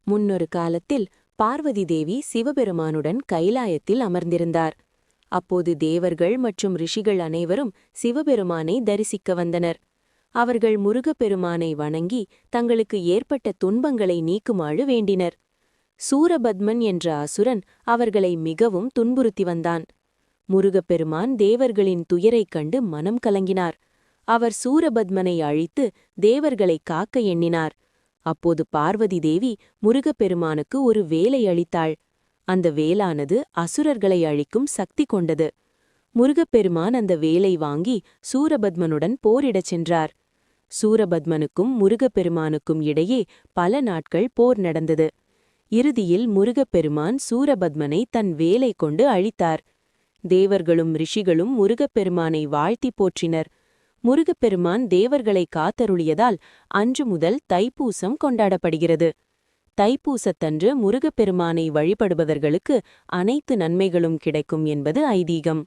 முன்னொரு காலத்தில் பார்வதி தேவி சிவபெருமானுடன் கைலாயத்தில் அமர்ந்திருந்தார். அப்போது தேவர்கள் மற்றும் ரிஷிகள் அனைவரும் சிவபெருமானை தரிசிக்க வந்தனர். அவர்கள் முருகப்பெருமானை வணங்கி தங்களுக்கு ஏற்பட்ட துன்பங்களை நீக்குமாறு வேண்டினர். சூரபத்மன் என்ற அசுரன் அவர்களை மிகவும் துன்புறுத்தி வந்தான். முருகப்பெருமான் தேவர்களின் துயரைக் கண்டு மனம் கலங்கினார். அவர் சூரபத்மனை அழித்து தேவர்களை காக்க எண்ணினார். அப்போது பார்வதி தேவி முருகப்பெருமானுக்கு ஒரு வேலை அளித்தாள். அந்த வேலானது அசுரர்களை அழிக்கும் சக்தி கொண்டது. முருகப்பெருமான் அந்த வேலை வாங்கி சூரபத்மனுடன் போரிடச் சென்றார். சூரபத்மனுக்கும் முருகப்பெருமானுக்கும் இடையே பல நாட்கள் போர் நடந்தது. இறுதியில் முருகப்பெருமான் சூரபத்மனை தன் வேலை கொண்டு அழித்தார். தேவர்களும் ரிஷிகளும் முருகப்பெருமானை வாழ்த்தி போற்றினர். முருகப்பெருமான் தேவர்களை காத்தருளியதால் அன்று முதல் தைப்பூசம் கொண்டாடப்படுகிறது. தைப்பூசத்தன்று முருகப்பெருமானை வழிபடுபவர்களுக்கு அனைத்து நன்மைகளும் கிடைக்கும் என்பது ஐதீகம்.